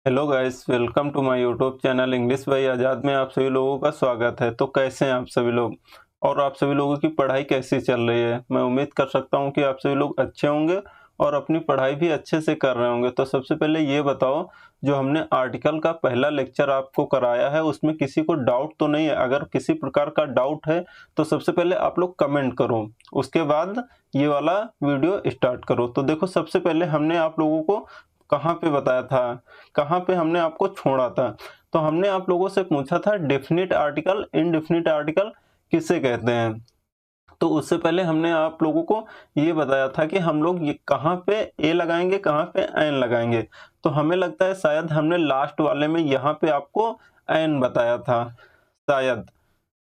Hello guys, welcome to my YouTube channel English by Azad में आप सभी लोगों का स्वागत है। तो कैसे हैं आप सभी लोग और आप सभी लोगों की पढ़ाई कैसी चल रही है। मैं उम्मीद कर सकता हूं कि आप सभी लोग अच्छे होंगे और अपनी पढ़ाई भी अच्छे से कर रहे होंगे। तो सबसे पहले ये बताओ, जो हमने आर्टिकल का पहला लेक्चर आपको कराया है उसमें किसी को डाउट तो नहीं है? अगर किसी प्रकार का डाउट है तो सबसे पहले आप लोग कमेंट करो, उसके बाद ये वाला वीडियो स्टार्ट करो। तो देखो, सबसे पहले हमने आप लोगों को कहाँ पे बताया था, कहाँ पे हमने आपको छोड़ा था। तो हमने आप लोगों से पूछा था डेफिनिट आर्टिकल इनडेफिनिट आर्टिकल किसे कहते हैं। तो उससे पहले हमने आप लोगों को ये बताया था कि हम लोग ये कहाँ पे ए लगाएंगे, कहाँ पे एन लगाएंगे। तो हमें लगता है शायद हमने लास्ट वाले में यहाँ पे आपको एन बताया था, शायद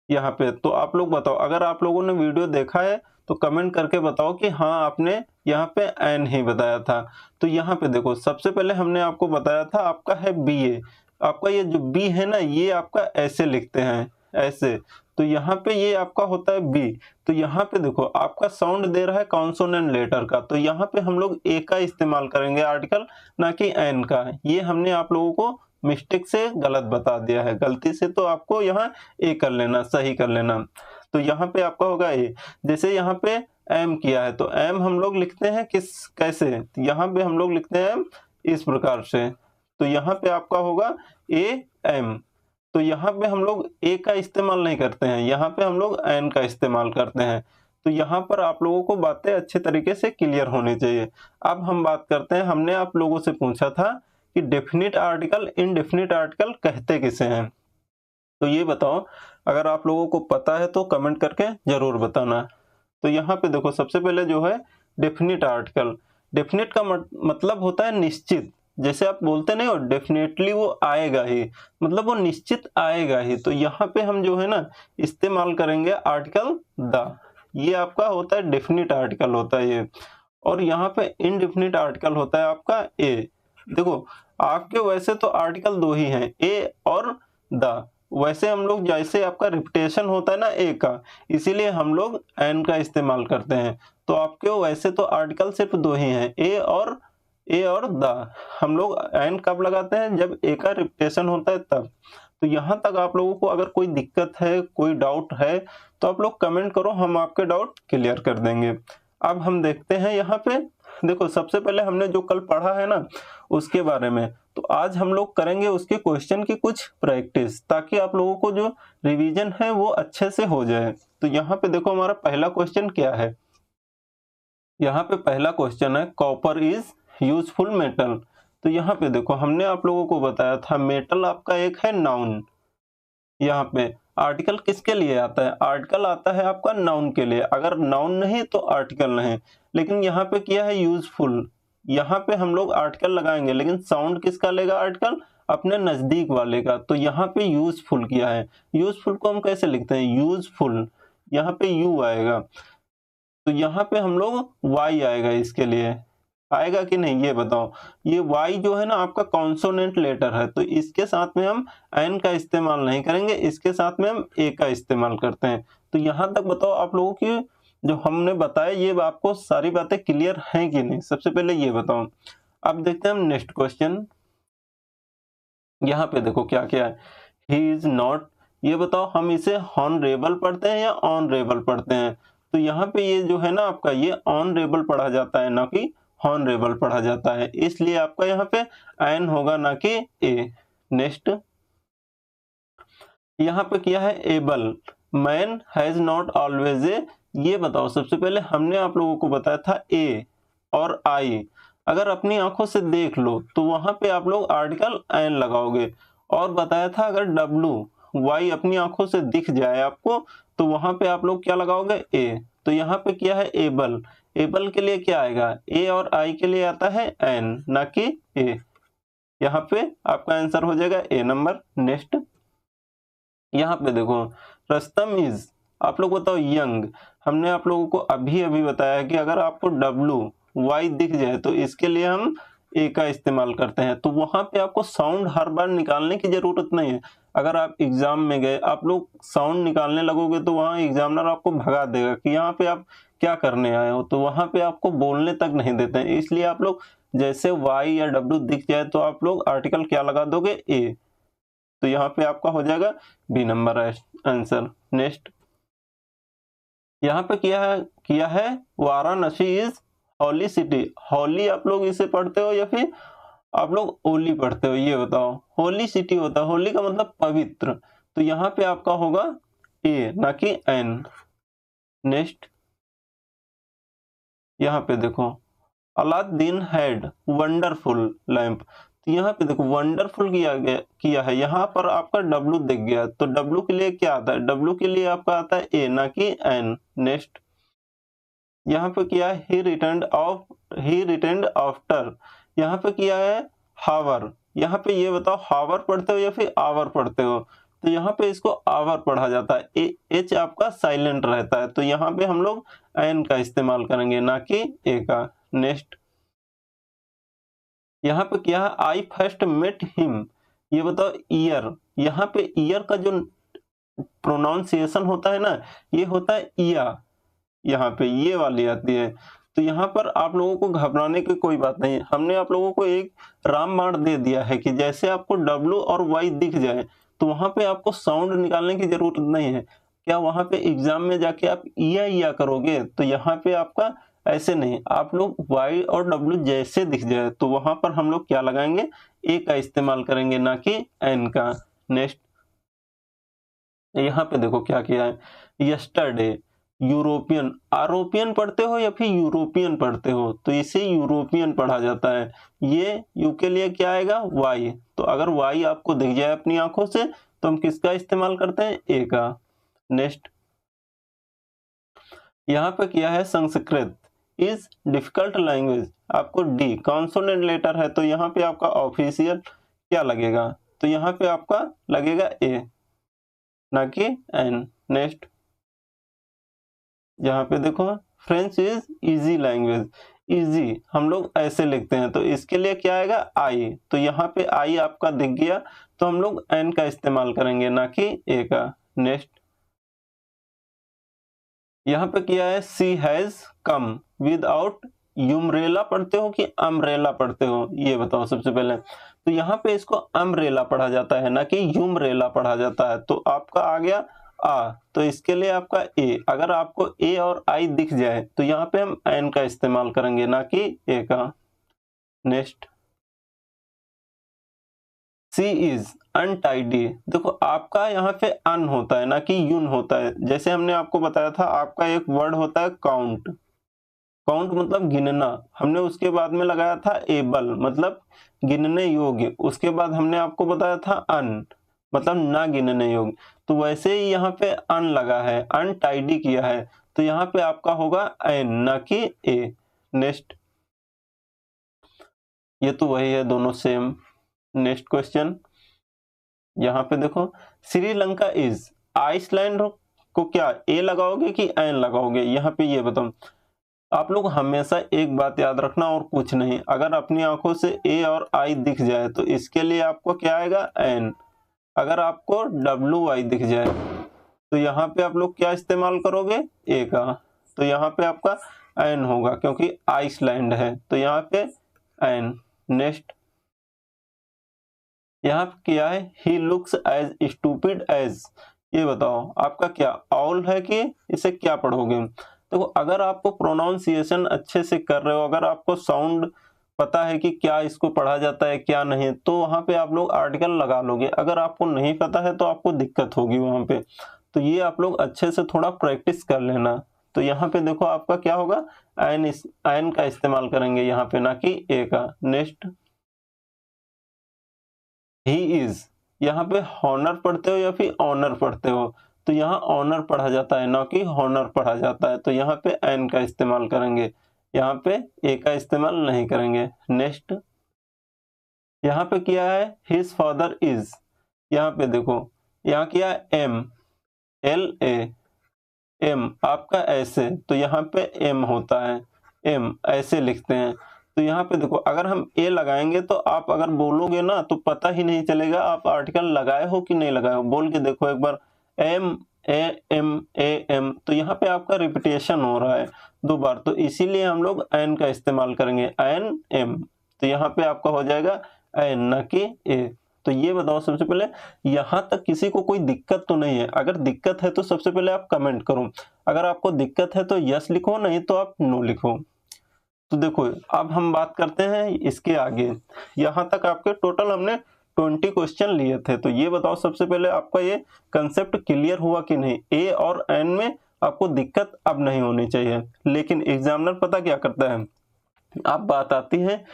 यहाँ पे। तो आप लोग बताओ, अगर आप लोगों ने वीडियो देखा है तो कमेंट करके बताओ कि हाँ आपने यहाँ पे एन ही बताया था। तो यहाँ पे देखो, सबसे पहले हमने आपको बताया था आपका है बी ए। आपका ये जो बी है ना, ये आपका ऐसे लिखते हैं, ऐसे। तो यहाँ पे ये आपका होता है बी। तो यहाँ पे देखो, आपका साउंड दे रहा है कॉन्सोनेंट लेटर का, तो यहाँ पे हम लोग ए का इस्तेमाल करेंगे आर्टिकल, ना कि एन का। ये हमने आप लोगों को मिस्टेक से गलत बता दिया है, गलती से। तो आपको यहाँ ए कर लेना, सही कर लेना। तो यहाँ पे आपका होगा ए। जैसे यहाँ पे एम किया है, तो एम हम लोग लिखते हैं कैसे, यहाँ पे हम लोग लिखते हैं एम इस प्रकार से। तो यहाँ पे आपका होगा ए एम। तो यहाँ पे हम लोग ए का इस्तेमाल नहीं करते हैं, यहाँ पे हम लोग एन का इस्तेमाल करते हैं। तो यहाँ पर आप लोगों को बातें अच्छे तरीके से क्लियर होनी चाहिए। अब हम बात करते हैं, हमने आप लोगों से पूछा था कि डेफिनिट आर्टिकल इनडेफिनिट आर्टिकल कहते किसे हैं। तो ये बताओ, अगर आप लोगों को पता है तो कमेंट करके जरूर बताना। तो यहाँ पे देखो, सबसे पहले जो है डेफिनिट आर्टिकल। डेफिनिट का मतलब होता है निश्चित। जैसे आप बोलते नहीं हो डेफिनेटली वो आएगा ही, मतलब वो निश्चित आएगा ही। तो यहाँ पे हम जो है ना इस्तेमाल करेंगे आर्टिकल द। ये आपका होता है डेफिनिट आर्टिकल होता है ये। और यहाँ पे इनडेफिनिट आर्टिकल होता है आपका ए। देखो, आपके वैसे तो आर्टिकल दो ही हैं, ए और द। वैसे हम लोग जैसे आपका रिपीटेशन होता है ना ए का, इसीलिए हम लोग एन का इस्तेमाल करते हैं। तो आपके वैसे तो आर्टिकल सिर्फ दो ही हैं, ए और द। हम लोग एन कब लगाते हैं? जब ए का रिपीटेशन होता है तब। तो यहाँ तक आप लोगों को अगर कोई दिक्कत है, कोई डाउट है, तो आप लोग कमेंट करो, हम आपके डाउट क्लियर कर देंगे। अब हम देखते हैं यहाँ पे। देखो, सबसे पहले हमने जो कल पढ़ा है ना उसके बारे में, तो आज हम लोग करेंगे उसके क्वेश्चन की कुछ प्रैक्टिस, ताकि आप लोगों को जो रिवीजन है वो अच्छे से हो जाए। तो यहाँ पे देखो, हमारा पहला क्वेश्चन क्या है। यहाँ पे पहला क्वेश्चन है कॉपर इज यूजफुल मेटल। तो यहाँ पे देखो, हमने आप लोगों को बताया था मेटल आपका एक है नाउन। यहाँ पे आर्टिकल किसके लिए आता है? आर्टिकल आता है आपका नाउन के लिए। अगर नाउन नहीं तो आर्टिकल नहीं। लेकिन यहाँ पे किया है यूजफुल, यहाँ पे हम लोग आर्टिकल लगाएंगे, लेकिन साउंड किसका लेगा आर्टिकल? अपने नजदीक वाले का। तो यहाँ पे यूजफुल किया है। यूजफुल को हम कैसे लिखते हैं? यूजफुल, यहाँ पे यू आएगा, तो यहाँ पे हम लोग वाई आएगा। इसके लिए आएगा कि नहीं ये बताओ। ये वाई जो है ना आपका कॉन्सोनेंट लेटर है, तो इसके साथ में हम एन का इस्तेमाल नहीं करेंगे, इसके साथ में हम ए का इस्तेमाल करते हैं। तो यहाँ तक बताओ, आप लोगों की जो हमने बताया ये आपको सारी बातें क्लियर हैं कि नहीं, सबसे पहले ये बताओ। अब देखते हैं हम नेक्स्ट क्वेश्चन। यहाँ पे देखो क्या क्या है। ही इज नॉट, ये बताओ हम इसे हॉनरेबल पढ़ते हैं या ऑनरेबल पढ़ते हैं? तो यहाँ पे ये जो है ना आपका, ये ऑनरेबल पढ़ा जाता है, ना कि हॉनरेबल पढ़ा जाता है। इसलिए आपका यहाँ पे एन होगा, ना कि ए। नेक्स्ट, यहाँ पे किया है able. Man has not always a. ये बताओ, सबसे पहले हमने आप लोगों को बताया था ए और आई। अगर अपनी आंखों से देख लो तो वहां पे आप लोग आर्टिकल एन लगाओगे। और बताया था अगर डब्लू वाई अपनी आंखों से दिख जाए आपको, तो वहां पे आप लोग क्या लगाओगे? ए। तो यहाँ पे किया है एबल। एबल के लिए क्या आएगा? ए और आई के लिए आता है एन, ना कि ए। यहाँ पे आपका आंसर हो जाएगा ए नंबर। नेक्स्ट, यहाँ पे देखो रस्तम इज, आप लोग बताओ यंग। हमने आप लोगों को अभी अभी बताया कि अगर आपको डब्लू वाई दिख जाए तो इसके लिए हम ए का इस्तेमाल करते हैं। तो वहां पे आपको साउंड हर बार निकालने की जरूरत नहीं है। अगर आप एग्जाम में गए, आप लोग साउंड निकालने लगोगे तो वहां एग्जामिनर आपको भगा देगा कि यहाँ पे आप क्या करने आए हो। तो वहां पे आपको बोलने तक नहीं देते हैं। इसलिए आप लोग जैसे वाई या डब्ल्यू दिख जाए तो आप लोग आर्टिकल क्या लगा दोगे, ए। तो यहाँ पे आपका हो जाएगा बी नंबर आंसर। नेक्स्ट, यहाँ पे किया है Varanasi is holy city. Holi आप लोग इसे पढ़ते हो या फिर आप लोग ओली पढ़ते हो, ये बताओ। होली सिटी होता है, होली का मतलब पवित्र, तो यहाँ पे आपका होगा ए ना कि एन। नेक्स्ट, यहाँ पे देखो अलादीन हैड वंडरफुल लैंप। तो यहाँ पे देखो वंडरफुल किया है, यहाँ पर आपका डब्लू दिख गया, तो डब्लू के लिए क्या आता है, डब्लू के लिए आपका आता है ए ना कि एन। नेक्स्ट, यहाँ पे किया है ही रिटर्न्ड आफ्टर। यहाँ पे किया है हावर। यहाँ पे ये बताओ हावर पढ़ते हो या फिर आवर पढ़ते हो, तो यहाँ पे इसको आवर पढ़ा जाता है, एच आपका साइलेंट रहता है, तो यहाँ पे हम लोग एन का इस्तेमाल करेंगे ना कि ए का। नेक्स्ट, यहाँ पे क्या है आई फर्स्ट मेट हिम। ये बताओ ईयर, यहाँ पे ईयर का जो प्रोनाउंसिएशन होता है ना, ये होता है ईया, यहाँ पे ये वाली आती है। तो यहाँ पर आप लोगों को घबराने की कोई बात नहीं, हमने आप लोगों को एक रामबाण दे दिया है कि जैसे आपको डब्ल्यू और वाई दिख जाए तो वहां पे आपको साउंड निकालने की जरूरत नहीं है। क्या वहां पे एग्जाम में जाके आप ईया करोगे, तो यहाँ पे आपका ऐसे नहीं, आप लोग वाई और डब्ल्यू जैसे दिख जाए तो वहां पर हम लोग क्या लगाएंगे, ए का इस्तेमाल करेंगे ना कि एन का। नेक्स्ट, यहाँ पे देखो क्या किया है, यस्टरडे यूरोपियन। आरोपियन पढ़ते हो या फिर यूरोपियन पढ़ते हो, तो इसे यूरोपियन पढ़ा जाता है। ये यू के लिए क्या आएगा, वाई। तो अगर वाई आपको दिख जाए अपनी आंखों से तो हम किसका इस्तेमाल करते हैं, ए का। नेक्स्ट, यहाँ पे किया है संस्कृत इज डिफिकल्ट लैंग्वेज। आपको डी कॉन्सोनेंट लेटर है, तो यहाँ पे आपका ऑफिशियल क्या लगेगा, तो यहाँ पे आपका लगेगा ए ना कि एन। नेक्स्ट, यहाँ पे देखो French is easy language. Easy हम लोग ऐसे लिखते हैं, तो इसके लिए क्या आएगा, आई। तो यहाँ पे आई आपका दिख गया तो हम लोग एन का इस्तेमाल करेंगे ना कि ए का। नेक्स्ट, यहाँ पे किया है सी हैज कम विदाउट यूमरेला। पढ़ते हो कि अम्ब्रेला पढ़ते हो, ये बताओ सबसे पहले। तो यहाँ पे इसको अम्ब्रेला पढ़ा जाता है ना कि यूमरेला पढ़ा जाता है, तो आपका आ गया आ, तो इसके लिए आपका ए। अगर आपको ए और आई दिख जाए तो यहाँ पे हम एन का इस्तेमाल करेंगे ना कि ए का। Next, C is untidy. देखो आपका यहाँ पे अन होता है ना कि यून होता है, जैसे हमने आपको बताया था आपका एक वर्ड होता है काउंट। काउंट मतलब गिनना, हमने उसके बाद में लगाया था एबल मतलब गिनने योग्य, उसके बाद हमने आपको बताया था अन मतलब ना गिनने योग्य। तो वैसे ही यहाँ पे अन लगा है, अनटाइडी किया है, तो यहाँ पे आपका होगा एन ना कि ए। नेक्स्ट, ये तो वही है, दोनों सेम। नेक्स्ट क्वेश्चन, यहाँ पे देखो श्रीलंका इज। आइसलैंड को क्या ए लगाओगे कि एन लगाओगे, यहाँ पे ये बताओ। आप लोग हमेशा एक बात याद रखना और कुछ नहीं, अगर अपनी आंखों से ए और आई दिख जाए तो इसके लिए आपको क्या आएगा, एन। अगर आपको डब्ल्यू वाई दिख जाए तो यहाँ पे आप लोग क्या इस्तेमाल करोगे, ए का। तो यहाँ पे आपका एन होगा क्योंकि आइसलैंड है, तो यहाँ पे एन। नेक्स्ट, यहाँ पे क्या है, he looks as stupid as. ये बताओ आपका क्या ऑल है कि इसे क्या पढ़ोगे। देखो अगर आपको प्रोनाउंसिएशन अच्छे से कर रहे हो, अगर आपको साउंड पता है कि क्या इसको पढ़ा जाता है क्या नहीं, तो वहां पे आप लोग आर्टिकल लगा लोगे। अगर आपको नहीं पता है तो आपको दिक्कत होगी वहां पे, तो ये आप लोग अच्छे से थोड़ा प्रैक्टिस कर लेना। तो यहाँ पे देखो आपका क्या होगा, एन का इस्तेमाल करेंगे यहाँ पे ना कि ए का। Next, he is. यहाँ पे हॉनर पढ़ते हो या फिर ऑनर पढ़ते हो, तो यहाँ ऑनर पढ़ा जाता है ना कि हॉनर पढ़ा जाता है, तो यहाँ पे एन का इस्तेमाल करेंगे, यहाँ पे ए का इस्तेमाल नहीं करेंगे। नेक्स्ट, यहाँ पे किया है हिज फादर इज। यहाँ पे देखो यहाँ किया एम एल ए, एम आपका ऐसे, तो यहाँ पे एम होता है, एम ऐसे लिखते हैं। तो यहाँ पे देखो अगर हम ए लगाएंगे तो आप अगर बोलोगे ना तो पता ही नहीं चलेगा आप आर्टिकल लगाए हो कि नहीं लगाए हो। बोल के देखो एक बार, एम ए एम, तो यहाँ पे आपका रिपीटेशन हो रहा है 2 बार, तो इसीलिए हम लोग एन का इस्तेमाल करेंगे, एन एम। तो यहाँ पे आपका हो जाएगा एन ना कि ए। तो ये बताओ सबसे पहले यहाँ तक किसी को कोई दिक्कत तो नहीं है? अगर दिक्कत है तो सबसे पहले आप कमेंट करो। अगर आपको दिक्कत है तो यस लिखो, नहीं तो आप नो लिखो। तो देखो अब हम बात करते हैं इसके आगे। यहाँ तक आपके टोटल हमने 20 क्वेश्चन लिए थे। तो ये बताओ सबसे पहले आपका ये कंसेप्ट क्लियर हुआ कि नहीं? ए और एन में आपको दिक्कत अब नहीं होनी चाहिए। लेकिन एग्जामिनर पता क्या करता है, अब बात आती है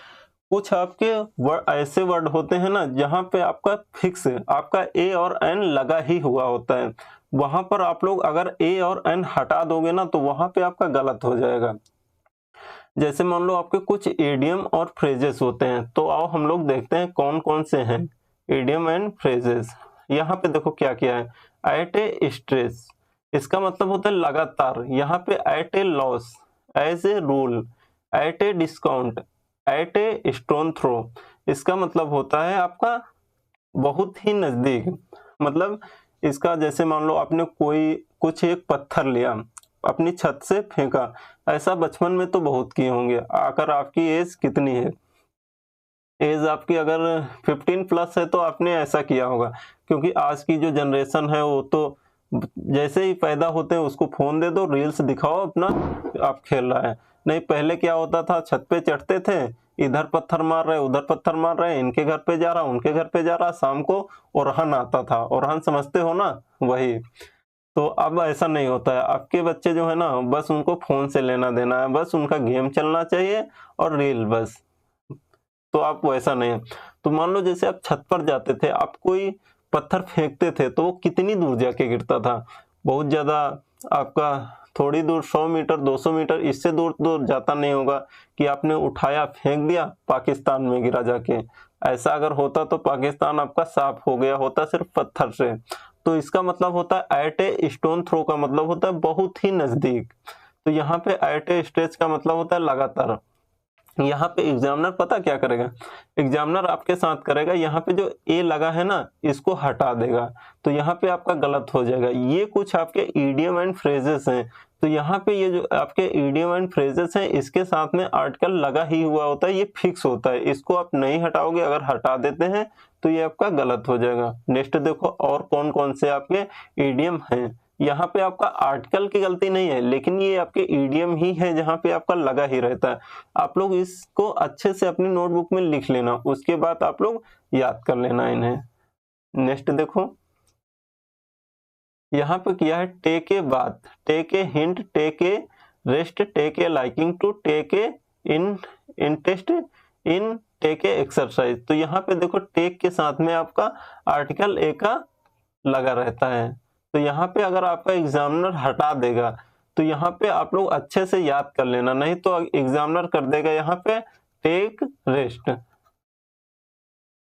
कुछ आपके वर्ड ऐसे वर्ड होते हैं ना जहां पे आपका फिक्स है, आपका ए और एन लगा ही हुआ होता है। वहां पर आप लोग अगर ए और एन हटा दोगे ना तो वहां पे आपका गलत हो जाएगा। जैसे मान लो आपके कुछ एडियम और फ्रेजेस होते हैं, तो आओ हम लोग देखते हैं कौन कौन से हैं एडियम एंड फ्रेजेस। यहाँ पे देखो क्या क्या है। एट ए स्ट्रेस, इसका मतलब होता है लगातार। यहाँ पे at a loss, as a rule, at a discount, at a stone throw, इसका मतलब होता है आपका बहुत ही नजदीक। मतलब इसका जैसे मान लो आपने कोई कुछ एक पत्थर लिया, अपनी छत से फेंका, ऐसा बचपन में तो बहुत किए होंगे। आकर आपकी एज कितनी है? एज आपकी अगर 15 प्लस है तो आपने ऐसा किया होगा, क्योंकि आज की जो जनरेशन है वो तो जैसे ही पैदा होते हैं उसको फोन दे दो, रील्स दिखाओ अपना, आप खेल रहा है। नहीं, पहले क्या होता था, छत पे चढ़ते थे, इधर पत्थर मार रहे उधर पत्थर मार रहे, इनके घर पे जा रहा उनके घर पे जा रहा, शाम को ओरहन आता था। ओरहन समझते हो ना, वही। तो अब ऐसा नहीं होता है। आपके बच्चे जो है ना, बस उनको फोन से लेना देना है, बस उनका गेम चलना चाहिए और रील बस। तो आप वैसा नहीं है। तो मान लो जैसे आप छत पर जाते थे, आप कोई पत्थर फेंकते थे तो वो कितनी दूर जाके गिरता था? बहुत ज्यादा, आपका थोड़ी दूर 100 मीटर 200 मीटर, इससे दूर तो जाता नहीं होगा कि आपने उठाया फेंक दिया पाकिस्तान में गिरा जाके। ऐसा अगर होता तो पाकिस्तान आपका साफ हो गया होता सिर्फ पत्थर से। तो इसका मतलब होता है एट ए स्टोन थ्रो का मतलब होता है बहुत ही नजदीक। तो यहाँ पे एट ए स्ट्रेच का मतलब होता है लगातार। यहाँ पे एग्जामिनर पता क्या करेगा, एग्जामिनर आपके साथ करेगा, यहाँ पे जो ए लगा है ना इसको हटा देगा। तो यहाँ पे आपका गलत हो जाएगा। ये कुछ आपके इडियम एंड फ्रेजेस हैं। तो यहाँ पे ये जो आपके इडियम एंड फ्रेजेस हैं इसके साथ में आर्टिकल लगा ही हुआ होता है, ये फिक्स होता है, इसको आप नहीं हटाओगे। अगर हटा देते हैं तो ये आपका गलत हो जाएगा। नेक्स्ट देखो और कौन कौन से आपके इडियम हैं। यहाँ पे आपका आर्टिकल की गलती नहीं है, लेकिन ये आपके ईडीएम ही है जहाँ पे आपका लगा ही रहता है। आप लोग इसको अच्छे से अपनी नोटबुक में लिख लेना, उसके बाद आप लोग याद कर लेना इन्हें। नेक्स्ट देखो यहाँ पे किया है टेक ए बात, take a hint, take a rest, take a liking to, take a interest in, take a exercise. तो यहाँ पे देखो टेक के साथ में आपका आर्टिकल ए का लगा रहता है। तो यहाँ पे अगर आपका एग्जामिनर हटा देगा तो यहाँ पे आप लोग अच्छे से याद कर लेना, नहीं तो एग्जामिनर कर देगा यहाँ पे टेक रेस्ट,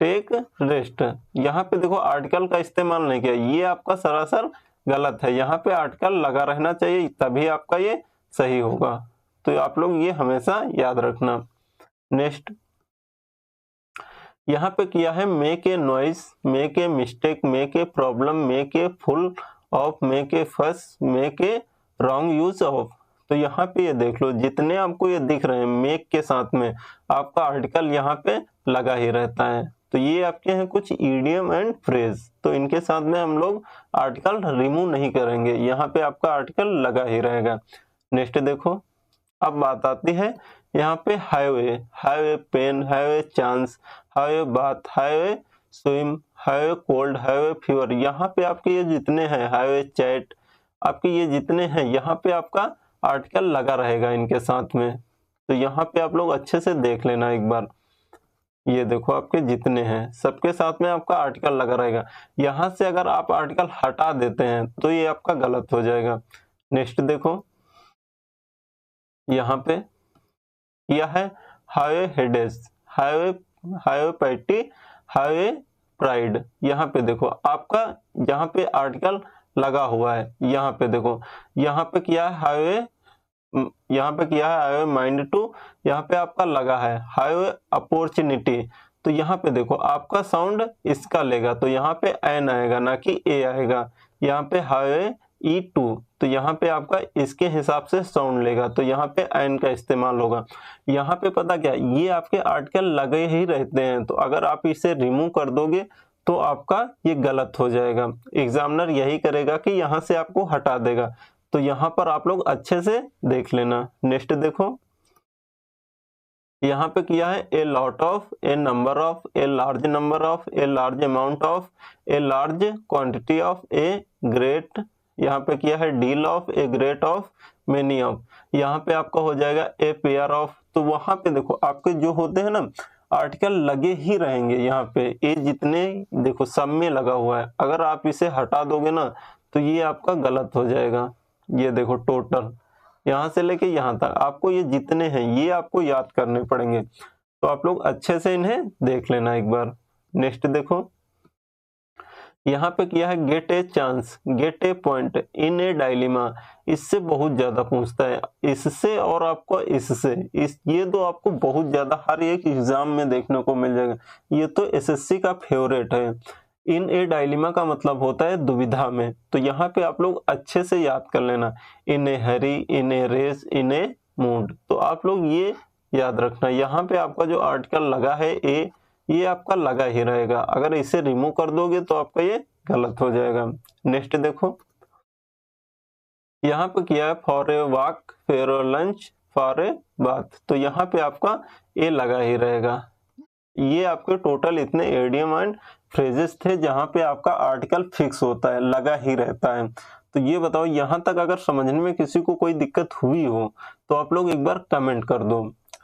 टेक रेस्ट। यहाँ पे देखो आर्टिकल का इस्तेमाल नहीं किया, ये आपका सरासर गलत है। यहाँ पे आर्टिकल लगा रहना चाहिए, तभी आपका ये सही होगा। तो आप लोग ये हमेशा याद रखना। नेक्स्ट यहाँ पे किया है make a noise, make a mistake, make a problem, make a fool of, make a fuss, make a wrong use of. तो यहाँ पे ये देख लो जितने आपको ये दिख रहे हैं मेक के साथ में आपका आर्टिकल यहाँ पे लगा ही रहता है। तो ये आपके हैं कुछ इडियम एंड फ्रेज, तो इनके साथ में हम लोग आर्टिकल रिमूव नहीं करेंगे, यहाँ पे आपका आर्टिकल लगा ही रहेगा। नेक्स्ट देखो अब बात आती है यहाँ पे have a, have a pain, have a chance, have a bath, have a swim, have a cold, have a fever. यहाँ पे आपके ये जितने हैं हाईवे चैट, आपके ये जितने हैं यहाँ पे आपका आर्टिकल लगा रहेगा इनके साथ में। तो यहाँ पे आप लोग अच्छे से देख लेना एक बार। ये देखो आपके जितने हैं सबके साथ में आपका आर्टिकल लगा रहेगा। यहाँ से अगर आप आर्टिकल हटा देते हैं तो ये आपका गलत हो जाएगा। नेक्स्ट देखो यहाँ पे यह है highway hades, highway highway patty, highway pride. यहाँ पे देखो आपका यहाँ पे आर्टिकल लगा हुआ है। यहाँ पे देखो यहाँ पे किया है हाईवे, यहाँ पे किया है हाईवे माइंड टू, यहाँ पे आपका लगा है हाईवे अपॉर्चुनिटी। तो यहाँ पे देखो आपका साउंड इसका लेगा, तो यहाँ पे एन आएगा ना कि ए आएगा। यहाँ पे हाईवे E2, तो यहाँ पे आपका इसके हिसाब से साउंड लेगा, तो यहाँ पे एन का इस्तेमाल होगा। यहाँ पे पता क्या, ये आपके आर्टिकल लगे ही रहते हैं, तो अगर आप इसे रिमूव कर दोगे तो आपका ये गलत हो जाएगा। एग्जामिनर यही करेगा कि यहाँ से आपको हटा देगा, तो यहाँ पर आप लोग अच्छे से देख लेना। नेक्स्ट देखो, यहाँ पे किया है a lot of, A number of, a large number of, a large amount of, a large quantity of, a great, यहाँ पे किया है deal of, a great of, many of, यहाँ पे आपका हो जाएगा ए पेयर ऑफ। तो वहां पे देखो आपके जो होते हैं ना आर्टिकल लगे ही रहेंगे, यहाँ पे ये जितने देखो सब में लगा हुआ है, अगर आप इसे हटा दोगे ना तो ये आपका गलत हो जाएगा। ये देखो टोटल यहाँ से लेके यहाँ तक आपको ये जितने हैं ये आपको याद करने पड़ेंगे, तो आप लोग अच्छे से इन्हें देख लेना एक बार। नेक्स्ट देखो, यहाँ पे किया है gate a chance, gate A point in A dilemma, इससे बहुत ज्यादा पूछता है, इससे और आपको इससे, ये तो आपको बहुत ज्यादा हर एक एग्जाम में देखने को मिल जाएगा, ये तो एसएससी का फेवरेट है। इन ए डायलिमा का मतलब होता है दुविधा में, तो यहाँ पे आप लोग अच्छे से याद कर लेना, इन ए हरी, इन ए रेस, इन ए मूड, तो आप लोग ये याद रखना। यहाँ पे आपका जो आर्टिकल लगा है ए, ये आपका लगा ही रहेगा, अगर इसे रिमूव कर दोगे तो आपका ये गलत हो जाएगा। नेक्स्ट देखो, यहाँ पे किया है for a walk, for a lunch, for a bath, तो यहाँ पे आपका ए लगा ही रहेगा। ये आपके टोटल इतने एडियम एंड फ्रेजेस थे जहां पे आपका आर्टिकल फिक्स होता है, लगा ही रहता है। तो ये बताओ यहाँ तक अगर समझने में किसी को कोई दिक्कत हुई हो तो आप लोग एक बार कमेंट कर दो,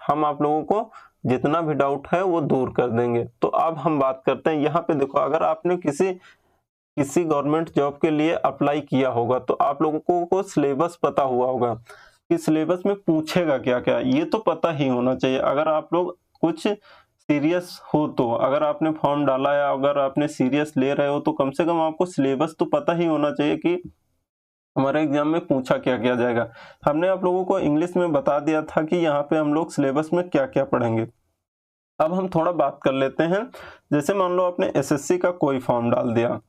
हम आप लोगों को जितना भी डाउट है वो दूर कर देंगे। तो अब हम बात करते हैं, यहाँ पे देखो अगर आपने किसी गवर्नमेंट जॉब के लिए अप्लाई किया होगा तो आप लोगों को सिलेबस पता हुआ होगा कि सिलेबस में पूछेगा क्या क्या, ये तो पता ही होना चाहिए। अगर आप लोग कुछ सीरियस हो, तो अगर आपने फॉर्म डाला है, अगर आपने सीरियस ले रहे हो तो कम से कम आपको सिलेबस तो पता ही होना चाहिए कि हमारे एग्जाम में पूछा क्या क्या जाएगा। हमने आप लोगों को इंग्लिश में बता दिया था कि यहाँ पे हम लोग सिलेबस में क्या क्या पढ़ेंगे। अब हम थोड़ा बात कर लेते हैं, जैसे मान लो आपने एसएससी का कोई फॉर्म डाल दिया,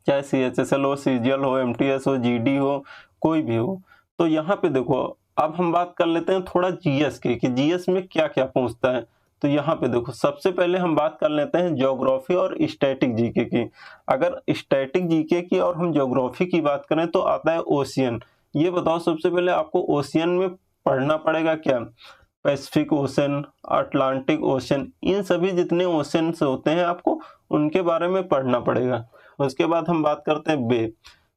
चाहे सीएचएसएल हो, सीजीएल हो, एमटीएस हो, जीडी हो, कोई भी हो, तो यहाँ पे देखो अब हम बात कर लेते हैं थोड़ा जीएस की कि जीएस में क्या क्या पूछता है। तो यहाँ पे देखो सबसे पहले हम बात कर लेते हैं ज्योग्राफी और स्टैटिक जीके की। अगर स्टैटिक जीके की और हम ज्योग्राफी की बात करें तो आता है ओशियन। ये बताओ सबसे पहले आपको ओशियन में पढ़ना पड़ेगा क्या, पैसिफिक ओशन, अटलांटिक ओशन, इन सभी जितने ओशंस होते हैं आपको उनके बारे में पढ़ना पड़ेगा। उसके बाद हम बात करते हैं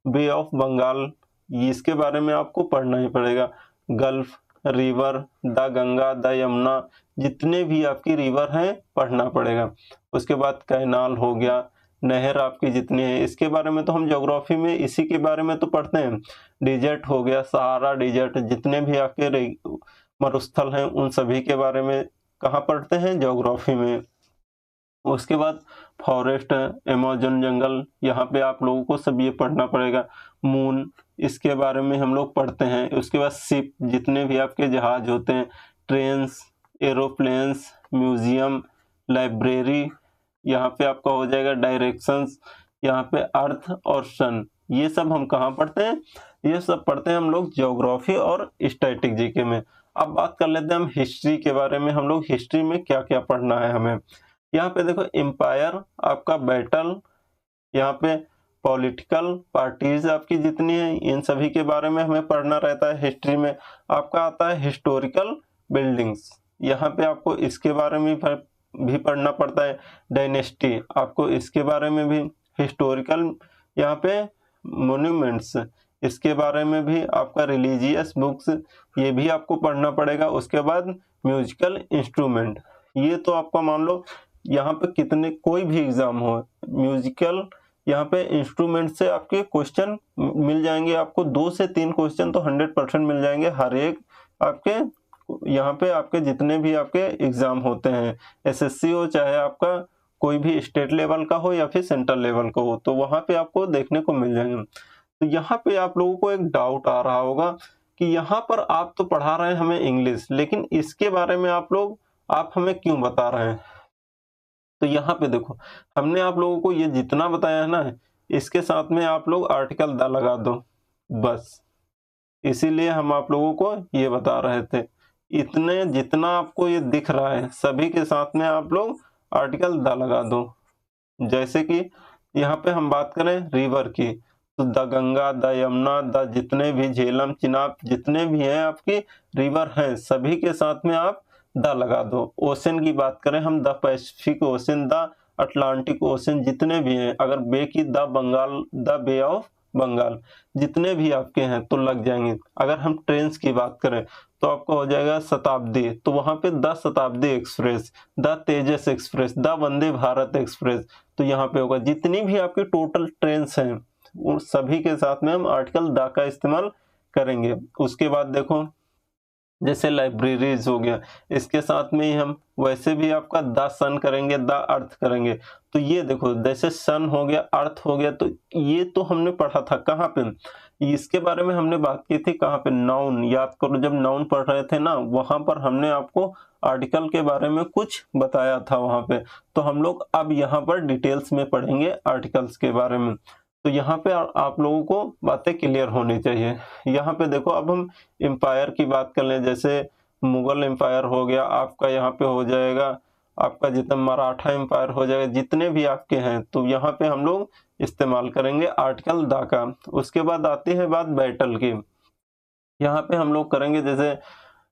बे ऑफ बंगाल, इसके बारे में आपको पढ़ना ही पड़ेगा। Gulf, river, the Ganga, the Yamuna, जितने भी आपकी रिवर हैं पढ़ना पड़ेगा। उसके बाद कैनाल हो गया, नहर आपकी जितनी है, इसके बारे में तो हम ज्योग्राफी में इसी के बारे में तो पढ़ते हैं। डिजर्ट हो गया, सहारा डिजर्ट, जितने भी आपके मरुस्थल हैं उन सभी के बारे में कहाँ पढ़ते हैं, ज्योग्राफी में। उसके बाद फॉरेस्ट, अमेज़न जंगल, यहाँ पे आप लोगों को सब ये पढ़ना पड़ेगा। मून, इसके बारे में हम लोग पढ़ते हैं। उसके बाद शिप, जितने भी आपके जहाज होते हैं, ट्रेन्स, एरोप्लेन्स, म्यूजियम, लाइब्रेरी, यहाँ पे आपका हो जाएगा डायरेक्शंस, यहाँ पे अर्थ और सन, ये सब हम कहाँ पढ़ते हैं, ये सब पढ़ते हैं हम लोग ज्योग्राफी और स्टैटिक जीके में। अब बात कर लेते हैं हम हिस्ट्री के बारे में, हम लोग हिस्ट्री में क्या क्या पढ़ना है हमें। यहाँ पे देखो एम्पायर, आपका बैटल, यहाँ पे पॉलिटिकल पार्टीज आपकी जितनी है इन सभी के बारे में हमें पढ़ना रहता है हिस्ट्री में। आपका आता है हिस्टोरिकल बिल्डिंग्स, यहाँ पे आपको इसके बारे में भी पढ़ना पड़ता है। डायनेस्टी, आपको इसके बारे में भी। हिस्टोरिकल, यहाँ पे मोन्यूमेंट्स, इसके बारे में भी। आपका रिलीजियस बुक्स, ये भी आपको पढ़ना पड़ेगा। उसके बाद म्यूजिकल इंस्ट्रूमेंट, ये तो आपका मान लो यहाँ पे कितने कोई भी एग्जाम हो, म्यूजिकल यहाँ पे इंस्ट्रूमेंट से आपके क्वेश्चन मिल जाएंगे, आपको 2 से 3 क्वेश्चन तो 100% मिल जाएंगे हर एक आपके यहाँ पे, आपके जितने भी आपके एग्जाम होते हैं, एसएससी हो चाहे आपका कोई भी स्टेट लेवल का हो या फिर सेंट्रल लेवल का हो, तो वहां पे आपको देखने को मिल जाएंगे। तो यहाँ पे आप लोगों को एक डाउट आ रहा होगा कि यहाँ पर आप तो पढ़ा रहे हैं हमें इंग्लिश, लेकिन इसके बारे में आप हमें क्यों बता रहे हैं। तो यहाँ पे देखो हमने आप लोगों को ये जितना बताया है ना, इसके साथ में आप लोग आर्टिकल द लगा दो बस। इसीलिए हम आप लोगों को ये बता रहे थे। इतने जितना आपको ये दिख रहा है सभी के साथ में आप लोग आर्टिकल द लगा दो। जैसे कि यहाँ पे हम बात करें रिवर की, तो the Ganga, the Yamuna, the जितने भी झेलम, चिनाब जितने भी हैं आपकी रिवर हैं, सभी के साथ में आप द लगा दो। ओशन की बात करें हम, the Pacific Ocean, the Atlantic Ocean जितने भी हैं, अगर बे की the Bengal, the bay of Bengal जितने भी आपके हैं तो लग जाएंगे। अगर हम ट्रेन्स की बात करें तो आपको हो जाएगा शताब्दी, तो वहां पे द शताब्दी express, the Tejas express, the Vande Bharat express, तो यहाँ पे होगा। जितनी भी आपकी टोटल ट्रेन्स हैं उन सभी के साथ में हम आर्टिकल द का इस्तेमाल करेंगे। उसके बाद देखो जैसे लाइब्रेरीज हो गया, इसके साथ में ही हम वैसे भी आपका द सन करेंगे, द अर्थ करेंगे। तो ये देखो जैसे सन हो गया, अर्थ हो गया, तो ये तो हमने पढ़ा था कहाँ पे, इसके बारे में हमने बात की थी कहाँ पे, नाउन। याद करो जब नाउन पढ़ रहे थे ना, वहां पर हमने आपको आर्टिकल के बारे में कुछ बताया था वहां पे। तो हम लोग अब यहाँ पर डिटेल्स में पढ़ेंगे आर्टिकल्स के बारे में। तो यहाँ पे आप लोगों को बातें क्लियर होनी चाहिए। यहाँ पे देखो अब हम एम्पायर की बात कर लें, जैसे मुगल एम्पायर हो गया आपका, यहाँ पे हो जाएगा आपका जितना मराठा एम्पायर हो जाएगा, जितने भी आपके हैं, तो यहाँ पे हम लोग इस्तेमाल करेंगे आर्टिकल द का। उसके बाद आती है बात बैटल की, यहाँ पे हम लोग करेंगे जैसे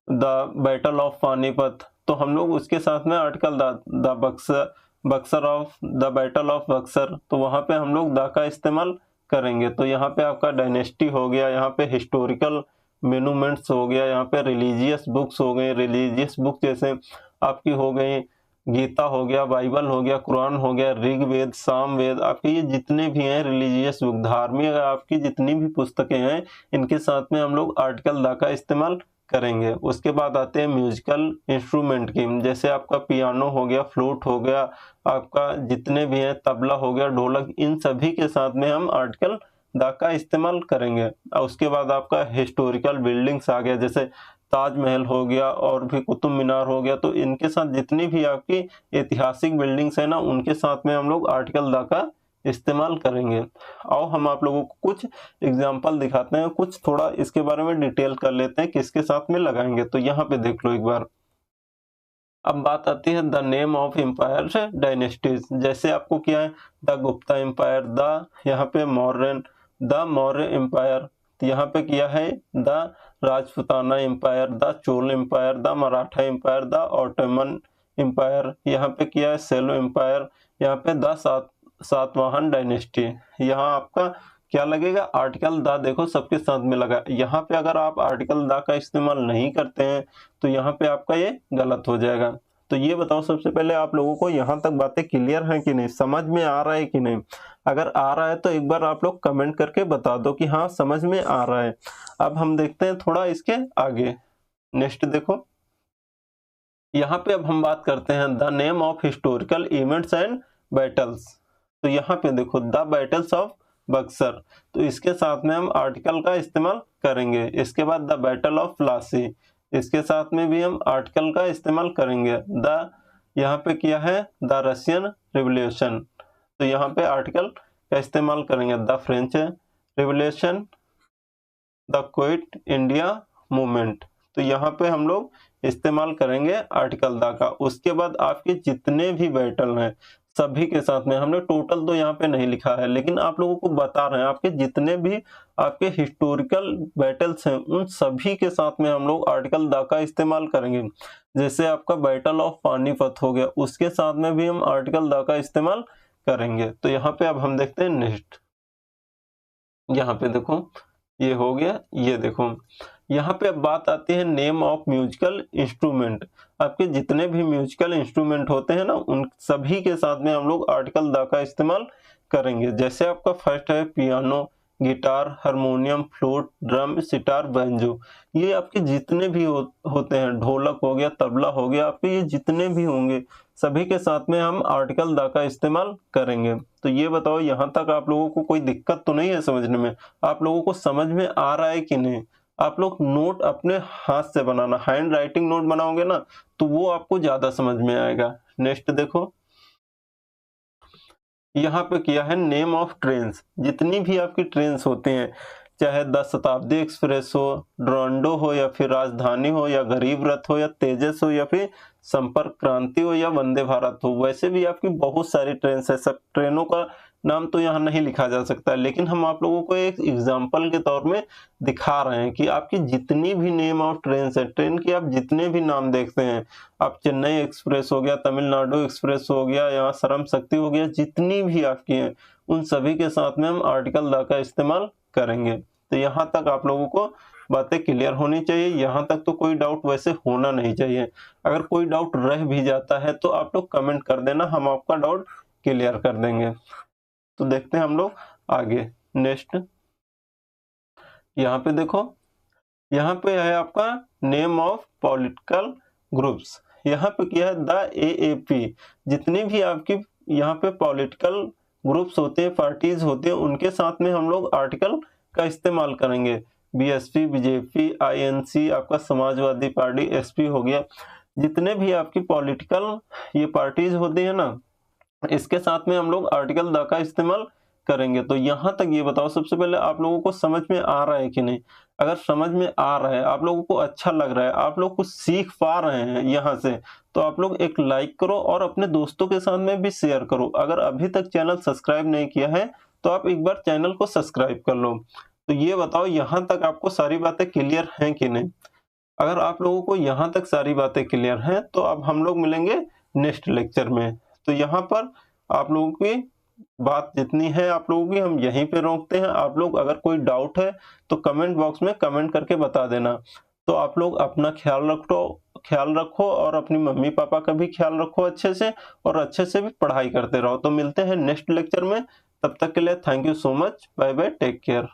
द बैटल ऑफ पानीपत, तो हम लोग उसके साथ में article the Buxar, Buxar of the battle of Buxar, तो वहां पे हम लोग द का इस्तेमाल करेंगे। तो यहाँ पे आपका डायनेस्टी हो गया, यहाँ पे हिस्टोरिकल मेनूमेंट्स हो गया, यहाँ पे रिलीजियस बुक्स हो गए, रिलीजियस बुक जैसे आपकी हो गई गीता हो गया, बाइबल हो गया, कुरान हो गया, ऋग्वेद, सामवेद, आपके ये जितने भी हैं रिलीजियस बुक, धार्मिक आपकी जितनी भी पुस्तकें हैं, इनके साथ में हम लोग आर्टिकल द का इस्तेमाल करेंगे। उसके बाद आते हैं म्यूजिकल इंस्ट्रूमेंट की, जैसे आपका पियानो हो गया, फ्लूट हो गया, आपका जितने भी हैं तबला हो गया, ढोलक, इन सभी के साथ में हम आर्टिकल द का इस्तेमाल करेंगे। और उसके बाद आपका हिस्टोरिकल बिल्डिंग्स आ गया, जैसे ताजमहल हो गया और भी कुतुब मीनार हो गया, तो इनके साथ जितनी भी आपकी ऐतिहासिक बिल्डिंग्स है ना, उनके साथ में हम लोग आर्टिकल द का इस्तेमाल करेंगे। आओ हम आप लोगों को कुछ एग्जाम्पल दिखाते हैं, कुछ थोड़ा इसके बारे में डिटेल कर लेते हैं किसके साथ में लगाएंगे। तो यहाँ पे देख लो एक बार। अब बात आती है the name of empire dynasties, जैसे आपको क्या है, द गुप्ता एम्पायर, द यहाँ पे मौर्यन, द मौर्य एम्पायर, यहाँ पे किया है the Rajputana empire, the Chola empire, the Maratha empire, the Ottoman empire, यहाँ पे किया है सेलो एम्पायर, यहाँ पे द सातवाहन डायनेस्टी। यहाँ आपका क्या लगेगा, आर्टिकल द देखो सबके साथ में लगा। यहाँ पे अगर आप आर्टिकल द का इस्तेमाल नहीं करते हैं तो यहाँ पे आपका ये गलत हो जाएगा। तो ये बताओ सबसे पहले आप लोगों को यहाँ तक बातें क्लियर हैं कि नहीं, समझ में आ रहा है कि नहीं। अगर आ रहा है तो एक बार आप लोग कमेंट करके बता दो कि हाँ समझ में आ रहा है। अब हम देखते हैं थोड़ा इसके आगे, नेक्स्ट देखो। यहाँ पे अब हम बात करते हैं the name of historical events and battles. तो यहाँ पे देखो द बैटल्स ऑफ बक्सर, तो इसके साथ में हम आर्टिकल का इस्तेमाल करेंगे। इसके बाद द बैटल ऑफ प्लासी, इसके साथ में भी हम आर्टिकल का इस्तेमाल करेंगे। द यहाँ पे किया है द रशियन रिवोल्यूशन, तो यहाँ पे आर्टिकल का इस्तेमाल करेंगे। The French revolution, the quit India movement, तो यहाँ पे हम लोग इस्तेमाल करेंगे आर्टिकल द का। उसके बाद आपके जितने भी बैटल हैं सभी के साथ में, हमने टोटल तो यहाँ पे नहीं लिखा है लेकिन आप लोगों को बता रहे हैं, आपके जितने भी आपके हिस्टोरिकल बैटल्स हैं उन सभी के साथ में हम लोग आर्टिकल द का इस्तेमाल करेंगे। जैसे आपका बैटल ऑफ पानीपत हो गया, उसके साथ में भी हम आर्टिकल द का इस्तेमाल करेंगे। तो यहाँ पे अब हम देखते हैं नेक्स्ट, यहाँ पे देखो ये हो गया, ये देखो यहाँ पे अब बात आती है नेम ऑफ म्यूजिकल इंस्ट्रूमेंट। आपके जितने भी म्यूजिकल इंस्ट्रूमेंट होते हैं ना, उन सभी के साथ में हम लोग आर्टिकल द का इस्तेमाल करेंगे। जैसे आपका फर्स्ट है piano, guitar, harmonium, flute, drum, sitar, banjo, ये आपके जितने भी होते हैं, ढोलक हो गया, तबला हो गया, आपके ये जितने भी होंगे सभी के साथ में हम आर्टिकल द का इस्तेमाल करेंगे। तो ये बताओ यहाँ तक आप लोगों को कोई दिक्कत तो नहीं है समझने में, आप लोगों को समझ में आ रहा है कि नहीं। आप लोग नोट अपने हाथ से बनाना, हैंड राइटिंग नोट बनाओगे ना तो वो आपको ज्यादा समझ में आएगा। नेक्स्ट देखो, यहाँ पे किया है नेम ऑफ ट्रेन्स। जितनी भी आपकी ट्रेन्स होती हैं, चाहे 10 शताब्दी एक्सप्रेस हो, डुरंडो हो या फिर राजधानी हो या गरीब रथ हो या तेजस हो या फिर संपर्क क्रांति हो या वंदे भारत हो, वैसे भी आपकी बहुत सारी ट्रेन्स है। सब ट्रेनों का नाम तो यहाँ नहीं लिखा जा सकता, लेकिन हम आप लोगों को एक एग्जाम्पल के तौर में दिखा रहे हैं कि आपकी जितनी भी नेम ऑफ ट्रेन्स है, ट्रेन की आप जितने भी नाम देखते हैं, आप चेन्नई एक्सप्रेस हो गया, तमिलनाडु एक्सप्रेस हो गया, यहाँ श्रम शक्ति हो गया, जितनी भी आपकी हैं, उन सभी के साथ में हम आर्टिकल द का इस्तेमाल करेंगे। तो यहाँ तक आप लोगों को बातें क्लियर होनी चाहिए। यहाँ तक तो कोई डाउट वैसे होना नहीं चाहिए। अगर कोई डाउट रह भी जाता है तो आप लोग कमेंट कर देना, हम आपका डाउट क्लियर कर देंगे। तो देखते हैं हम लोग आगे। नेक्स्ट यहाँ पे देखो, यहाँ पे है आपका नेम ऑफ पॉलिटिकल ग्रुप्स। यहाँ पे क्या है, द AAP। जितनी भी आपकी यहाँ पे पॉलिटिकल ग्रुप्स होते हैं, पार्टीज होते हैं, उनके साथ में हम लोग आर्टिकल का इस्तेमाल करेंगे। BSP, BJP, INC, आपका समाजवादी पार्टी, SP हो गया, जितने भी आपकी पॉलिटिकल ये पार्टीज होते हैं ना, इसके साथ में हम लोग आर्टिकल द का इस्तेमाल करेंगे। तो यहाँ तक ये बताओ, सबसे पहले आप लोगों को समझ में आ रहा है कि नहीं? अगर समझ में आ रहा है, आप लोगों को अच्छा लग रहा है, आप लोग कुछ सीख पा रहे हैं यहाँ से, तो आप लोग एक लाइक करो और अपने दोस्तों के साथ में भी शेयर करो। अगर अभी तक चैनल सब्सक्राइब नहीं किया है तो आप एक बार चैनल को सब्सक्राइब कर लो। तो ये बताओ, यहाँ तक आपको सारी बातें क्लियर हैं कि नहीं? अगर आप लोगों को यहाँ तक सारी बातें क्लियर हैं तो अब हम लोग मिलेंगे नेक्स्ट लेक्चर में। तो यहाँ पर आप लोगों की बात जितनी है आप लोगों की हम यहीं पे रोकते हैं। आप लोग अगर कोई डाउट है तो कमेंट बॉक्स में कमेंट करके बता देना। तो आप लोग अपना ख्याल रखो और अपनी मम्मी पापा का भी ख्याल रखो अच्छे से, और अच्छे से भी पढ़ाई करते रहो। तो मिलते हैं नेक्स्ट लेक्चर में, तब तक के लिए thank you so much, bye bye, take care.